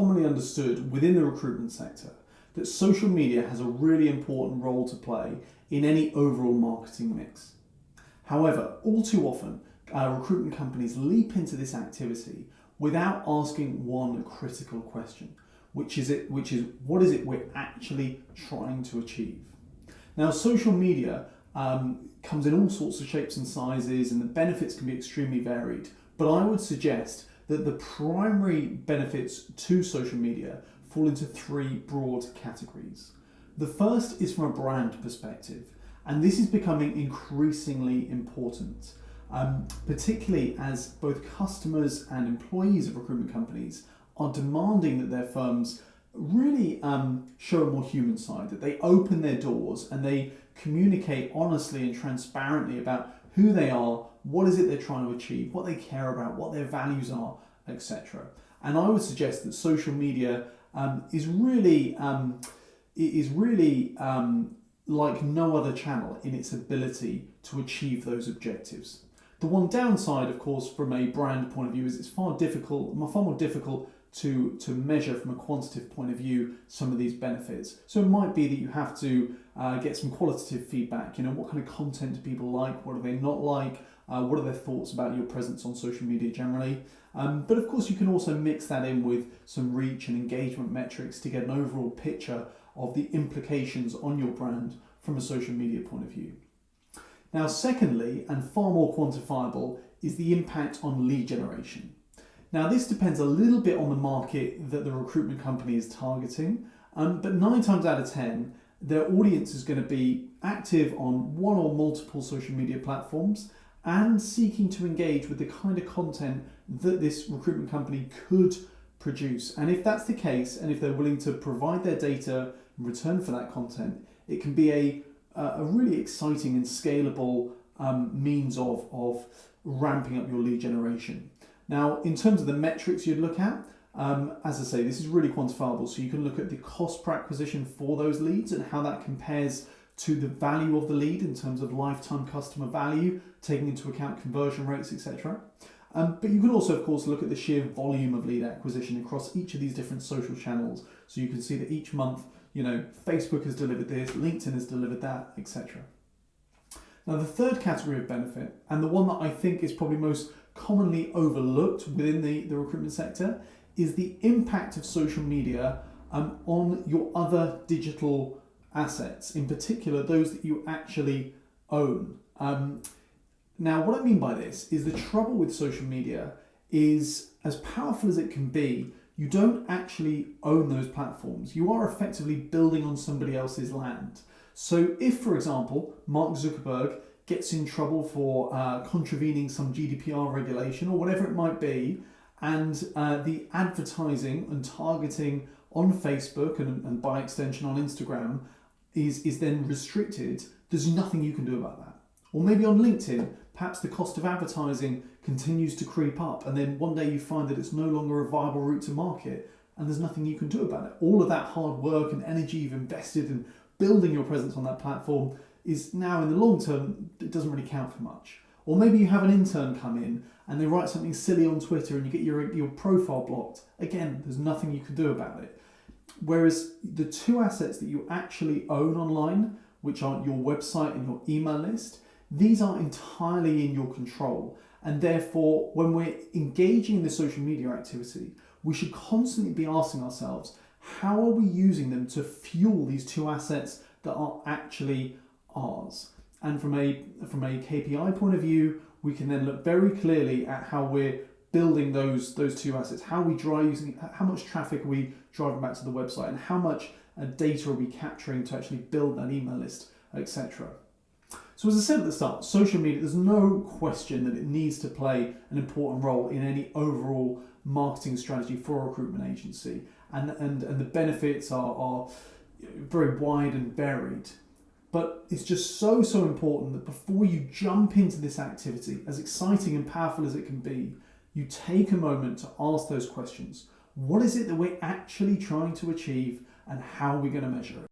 commonly understood within the recruitment sector that social media has a really important role to play in any overall marketing mix. However, all too often, recruitment companies leap into this activity without asking one critical question, which is what is it we're actually trying to achieve? Now, social media comes in all sorts of shapes and sizes, and the benefits can be extremely varied. But I would suggest that the primary benefits to social media fall into three broad categories. The first is from a brand perspective, and this is becoming increasingly important, particularly as both customers and employees of recruitment companies are demanding that their firms really show a more human side, that they open their doors and they communicate honestly and transparently about who they are, what is it they're trying to achieve, what they care about, what their values are, etc. And I would suggest that social media is really like no other channel in its ability to achieve those objectives. The one downside, of course, from a brand point of view is it's far more difficult to measure from a quantitative point of view some of these benefits. So it might be that you have to get some qualitative feedback. What kind of content do people like? What do they not like? What are their thoughts about your presence on social media generally? But of course, you can also mix that in with some reach and engagement metrics to get an overall picture of the implications on your brand from a social media point of view. Now, secondly, and far more quantifiable, is the impact on lead generation. Now, this depends a little bit on the market that the recruitment company is targeting, but 9 times out of 10, their audience is going to be active on one or multiple social media platforms and seeking to engage with the kind of content that this recruitment company could produce. And if that's the case, and if they're willing to provide their data in return for that content, it can be a really exciting and scalable means of ramping up your lead generation. Now, in terms of the metrics you'd look at, as I say, this is really quantifiable. So you can look at the cost per acquisition for those leads and how that compares to the value of the lead in terms of lifetime customer value, taking into account conversion rates, etc. But you can also, of course, look at the sheer volume of lead acquisition across each of these different social channels. So you can see that each month, Facebook has delivered this, LinkedIn has delivered that, etc. Now, the third category of benefit, and the one that I think is probably most commonly overlooked within the recruitment sector, is the impact of social media on your other digital assets, in particular those that you actually own. Now, what I mean by this is the trouble with social media is, as powerful as it can be, you don't actually own those platforms. You are effectively building on somebody else's land. So if, for example, Mark Zuckerberg gets in trouble for contravening some GDPR regulation or whatever it might be, and the advertising and targeting on Facebook and by extension on Instagram is then restricted, there's nothing you can do about that. Or maybe on LinkedIn, perhaps the cost of advertising continues to creep up, and then one day you find that it's no longer a viable route to market, and there's nothing you can do about it. All of that hard work and energy you've invested in building your presence on that platform is now, in the long term, it doesn't really count for much. Or maybe you have an intern come in and they write something silly on Twitter and you get your profile blocked. Again, there's nothing you can do about it. Whereas the two assets that you actually own online, which are your website and your email list, these are entirely in your control. And therefore, when we're engaging in the social media activity, we should constantly be asking ourselves, how are we using them to fuel these two assets that are actually ours? And from a KPI point of view, we can then look very clearly at how we're building those two assets, how much traffic are we driving back to the website, and how much data are we capturing to actually build that email list, etc. So as I said at the start, social media, there's no question that it needs to play an important role in any overall marketing strategy for a recruitment agency. And the benefits are very wide and varied. But it's just so important that before you jump into this activity, as exciting and powerful as it can be, you take a moment to ask those questions. What is it that we're actually trying to achieve, and how are we going to measure it?